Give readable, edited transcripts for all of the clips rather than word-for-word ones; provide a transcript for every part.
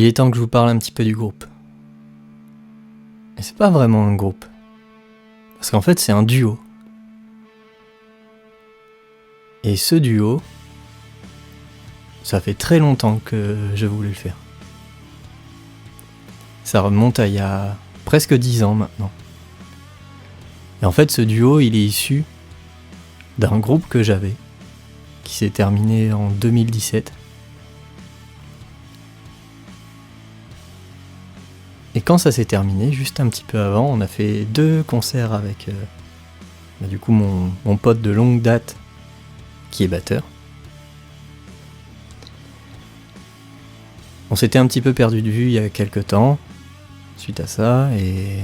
Il est temps que je vous parle un petit peu du groupe. Et c'est pas vraiment un groupe. Parce qu'en fait, c'est un duo. Et ce duo, ça fait très longtemps que je voulais le faire. Ça remonte à il y a presque 10 ans maintenant. Et en fait, ce duo, il est issu d'un groupe que j'avais, qui s'est terminé en 2017. Et quand ça s'est terminé, juste un petit peu avant, on a fait 2 concerts avec du coup mon pote de longue date qui est batteur. On s'était un petit peu perdu de vue il y a quelques temps suite à ça et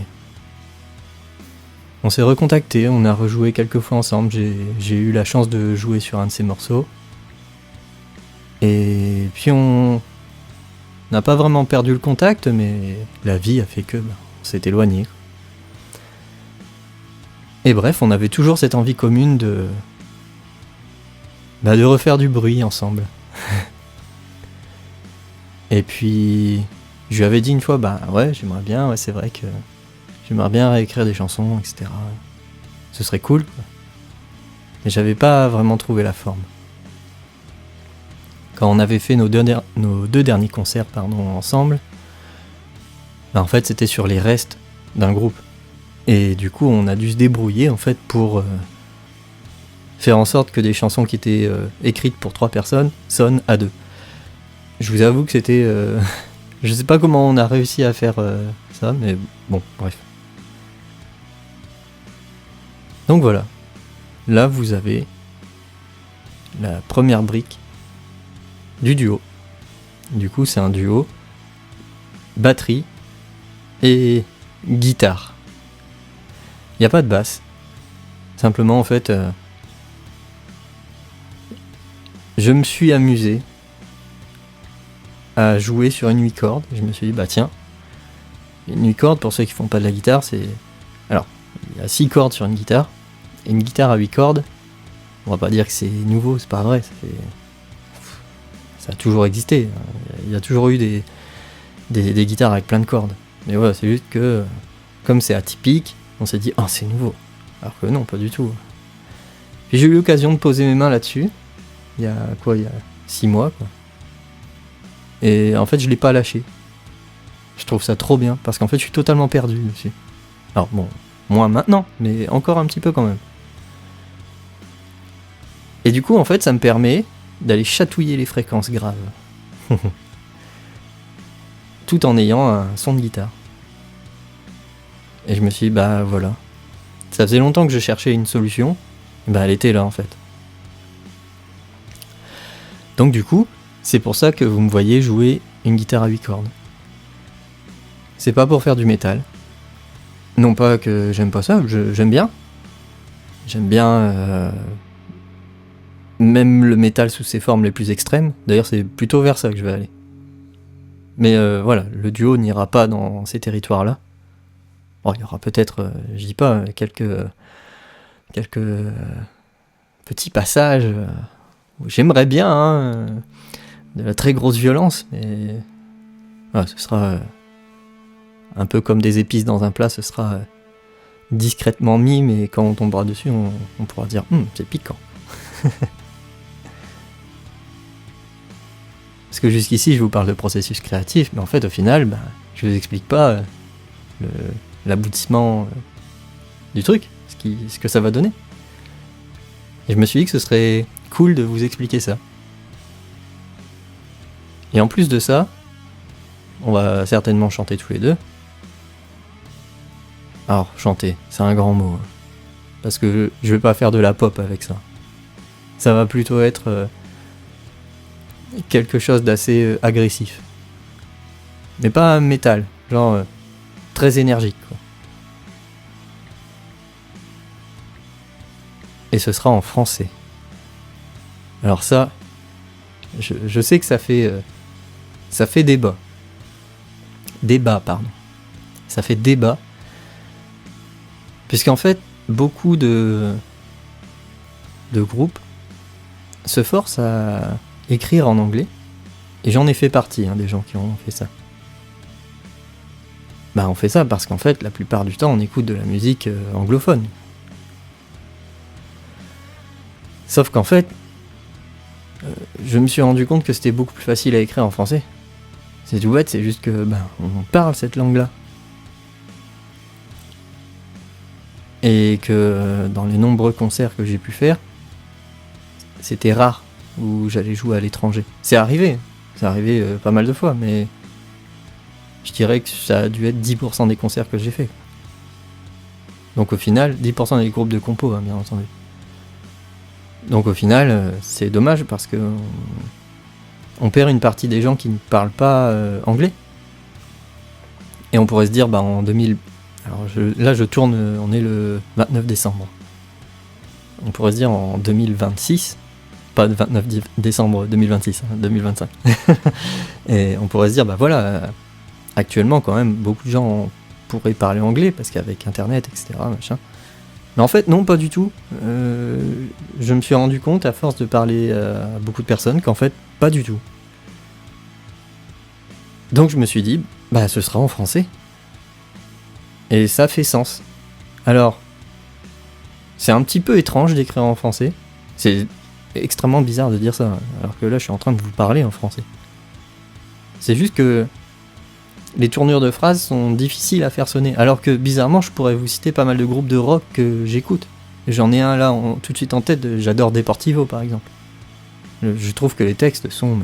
on s'est recontacté, on a rejoué quelques fois ensemble, j'ai eu la chance de jouer sur un de ses morceaux. Et puis on n'a pas vraiment perdu le contact, mais la vie a fait que on s'est éloigné. Et bref, on avait toujours cette envie commune de refaire du bruit ensemble. Et puis je lui avais dit une fois, ouais, j'aimerais bien, ouais, c'est vrai que j'aimerais bien réécrire des chansons, etc. Ce serait cool, quoi. Mais j'avais pas vraiment trouvé la forme. Quand on avait fait nos deux derniers concerts ensemble, en fait c'était sur les restes d'un groupe. Et du coup on a dû se débrouiller en fait pour faire en sorte que des chansons qui étaient écrites pour 3 personnes sonnent à 2. Je vous avoue que c'était... je sais pas comment on a réussi à faire ça, mais bon, bref. Donc voilà. Là vous avez la première brique du duo. Du coup, c'est un duo batterie et guitare. Il n'y a pas de basse. Simplement, en fait, je me suis amusé à jouer sur une 8 cordes. Je me suis dit, tiens, une 8 cordes, pour ceux qui font pas de la guitare, c'est... Alors, il y a 6 cordes sur une guitare, et une guitare à 8 cordes, on va pas dire que c'est nouveau, c'est pas vrai, ça a toujours existé. Il y a toujours eu des guitares avec plein de cordes. Mais voilà, c'est juste que, comme c'est atypique, on s'est dit, c'est nouveau. Alors que non, pas du tout. Puis j'ai eu l'occasion de poser mes mains là-dessus, il y a 6 mois, quoi. Et en fait, je l'ai pas lâché. Je trouve ça trop bien, parce qu'en fait, je suis totalement perdu dessus. Alors bon, moins maintenant, mais encore un petit peu quand même. Et du coup, en fait, ça me permet d'aller chatouiller les fréquences graves. Tout en ayant un son de guitare. Et je me suis dit, voilà. Ça faisait longtemps que je cherchais une solution. Elle était là, en fait. Donc du coup, c'est pour ça que vous me voyez jouer une guitare à 8 cordes. C'est pas pour faire du métal. Non pas que j'aime pas ça, j'aime bien. J'aime bien... même le métal sous ses formes les plus extrêmes. D'ailleurs, c'est plutôt vers ça que je vais aller. Mais voilà, le duo n'ira pas dans ces territoires-là. Bon, il y aura peut-être, je dis pas, quelques petits passages où j'aimerais bien de la très grosse violence, mais voilà, ce sera un peu comme des épices dans un plat, ce sera discrètement mis, mais quand on tombera dessus, on pourra dire c'est piquant. Parce que jusqu'ici, je vous parle de processus créatif, mais en fait, au final, je vous explique pas l'aboutissement du truc, ce que ça va donner. Et je me suis dit que ce serait cool de vous expliquer ça. Et en plus de ça, on va certainement chanter tous les deux. Alors, chanter, c'est un grand mot. Parce que je vais pas faire de la pop avec ça. Ça va plutôt être... quelque chose d'assez agressif. Mais pas métal, genre très énergique, quoi. Et ce sera en français. Alors ça, je sais que ça fait débat. Ça fait débat. Puisqu'en fait, beaucoup de groupes se forcent à écrire en anglais, et j'en ai fait partie, des gens qui ont fait ça. Bah on fait ça parce qu'en fait, la plupart du temps, on écoute de la musique anglophone. Sauf qu'en fait, je me suis rendu compte que c'était beaucoup plus facile à écrire en français. C'est tout bête, c'est juste que on parle cette langue-là. Et que dans les nombreux concerts que j'ai pu faire, c'était rare où j'allais jouer à l'étranger. C'est arrivé pas mal de fois, mais je dirais que ça a dû être 10% des concerts que j'ai fait. Donc au final, 10% des groupes de compos, hein, bien entendu. Donc au final, c'est dommage parce que on perd une partie des gens qui ne parlent pas anglais. Et on pourrait se dire, en 2000... Alors là je tourne, on est le 29 décembre. On pourrait se dire en 2026, pas le 29 décembre 2026, 2025. Et on pourrait se dire, actuellement quand même, beaucoup de gens pourraient parler anglais, parce qu'avec internet, etc. machin. Mais en fait, non, pas du tout. Je me suis rendu compte, à force de parler à beaucoup de personnes, qu'en fait, pas du tout. Donc je me suis dit, ce sera en français. Et ça fait sens. Alors, c'est un petit peu étrange d'écrire en français. C'est extrêmement bizarre de dire ça, alors que là, je suis en train de vous parler en français. C'est juste que les tournures de phrases sont difficiles à faire sonner, alors que bizarrement, je pourrais vous citer pas mal de groupes de rock que j'écoute. J'en ai un là, tout de suite en tête, j'adore Deportivo par exemple. Je trouve que les textes sont...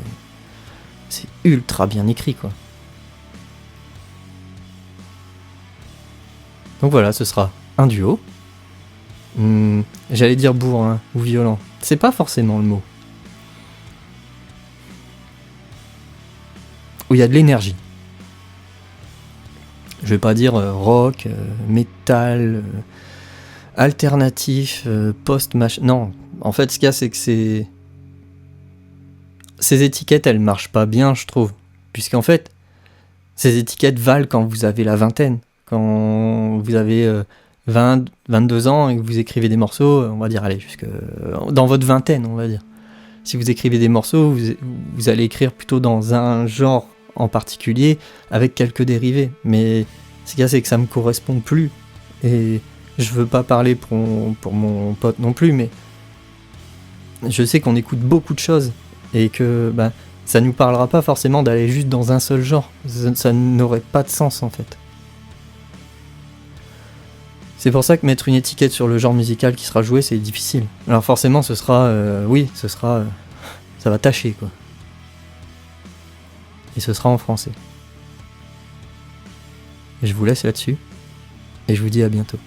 c'est ultra bien écrit, quoi. Donc voilà, ce sera un duo. J'allais dire bourrin ou violent. C'est pas forcément le mot. Où il y a de l'énergie. Je vais pas dire rock, métal, alternatif, post-machin. Non, en fait, ce qu'il y a, c'est que ces étiquettes, elles marchent pas bien, je trouve. Puisqu'en fait, ces étiquettes valent quand vous avez la vingtaine. Quand vous avez 20, 22 ans et que vous écrivez des morceaux, on va dire, allez, jusque dans votre vingtaine, on va dire. Si vous écrivez des morceaux, vous allez écrire plutôt dans un genre en particulier, avec quelques dérivés. Mais ce qu'il y a, c'est que ça me correspond plus. Et je veux pas parler pour mon pote non plus, mais je sais qu'on écoute beaucoup de choses et que ça nous parlera pas forcément d'aller juste dans un seul genre. Ça n'aurait pas de sens en fait. C'est pour ça que mettre une étiquette sur le genre musical qui sera joué, c'est difficile. Alors forcément, ce sera... ça va tâcher, quoi. Et ce sera en français. Et je vous laisse là-dessus. Et je vous dis à bientôt.